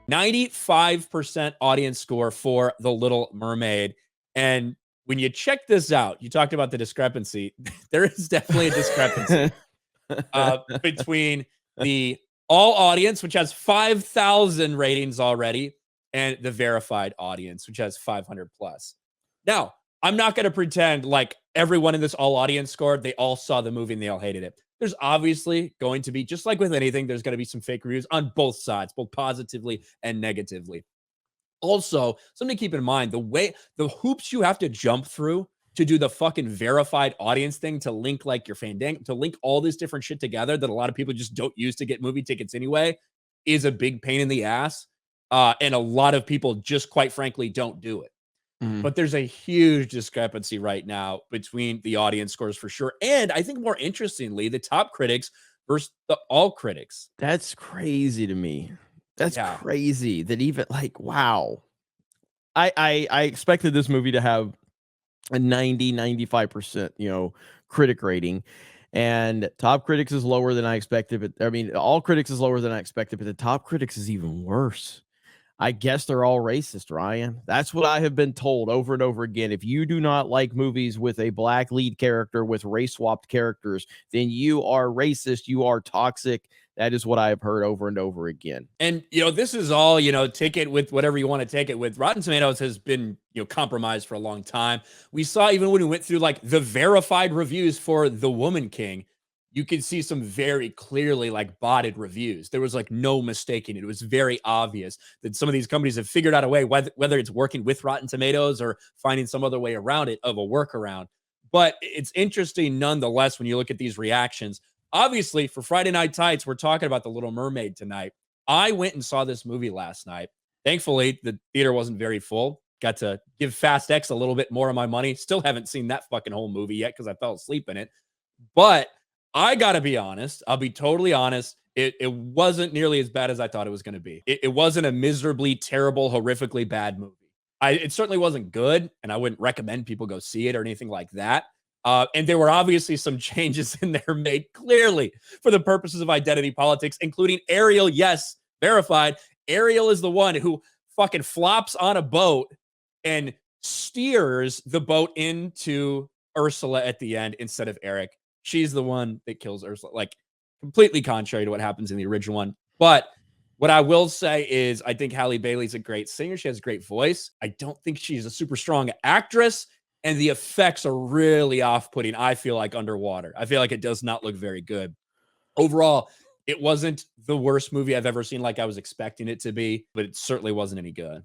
95% audience score for The Little Mermaid. And when you check this out, you talked about the discrepancy. There is definitely a discrepancy between the all audience, which has 5,000 ratings already, and the verified audience, which has 500 plus. Now, I'm not going to pretend like everyone in this all audience score, they all saw the movie and they all hated it. There's obviously going to be, just like with anything, there's going to be some fake reviews on both sides, both positively and negatively. Also, something to keep in mind, the hoops you have to jump through to do the fucking verified audience thing, to link like your Fandango, to link all this different shit together that a lot of people just don't use to get movie tickets anyway, is a big pain in the ass. And a lot of people just quite frankly don't do it. Mhm. But there's a huge discrepancy right now between the audience scores for sure. And I think more interestingly, the top critics versus the all critics. That's crazy to me. That's Yeah. crazy that even like, wow. I expected this movie to have a 95%, critic rating. And top critics is lower than I expected. But I mean, all critics is lower than I expected, but the top critics is even worse. I guess they're all racist, Ryan. That's what I have been told over and over again. If you do not like movies with a black lead character with race swapped characters, then you are racist. You are toxic. That is what I have heard over and over again. And, this is all, take it with whatever you want to take it with. Rotten Tomatoes has been, compromised for a long time. We saw even when we went through like the verified reviews for The Woman King, you could see some very clearly like botted reviews. There was like no mistaking it. It was very obvious that some of these companies have figured out a way, whether it's working with Rotten Tomatoes or finding some other way around it, of a workaround. But it's interesting nonetheless when you look at these reactions. Obviously, for Friday Night Tights, we're talking about The Little Mermaid tonight. I went and saw this movie last night. Thankfully, the theater wasn't very full. Got to give Fast X a little bit more of my money. Still haven't seen that fucking whole movie yet because I fell asleep in it. But I got to be honest. I'll be totally honest. It wasn't nearly as bad as I thought it was going to be. It wasn't a miserably, terrible, horrifically bad movie. It certainly wasn't good, and I wouldn't recommend people go see it or anything like that. And there were obviously some changes in there made clearly for the purposes of identity politics, including Ariel. Yes, verified. Ariel is the one who fucking flops on a boat and steers the boat into Ursula at the end instead of Eric. She's the one that kills Ursula, like completely contrary to what happens in the original one. But what I will say is I think Halle Bailey's a great singer. She has a great voice. I don't think she's a super strong actress. And the effects are really off-putting, I feel like, underwater. I feel like it does not look very good. Overall, it wasn't the worst movie I've ever seen like I was expecting it to be, but it certainly wasn't any good.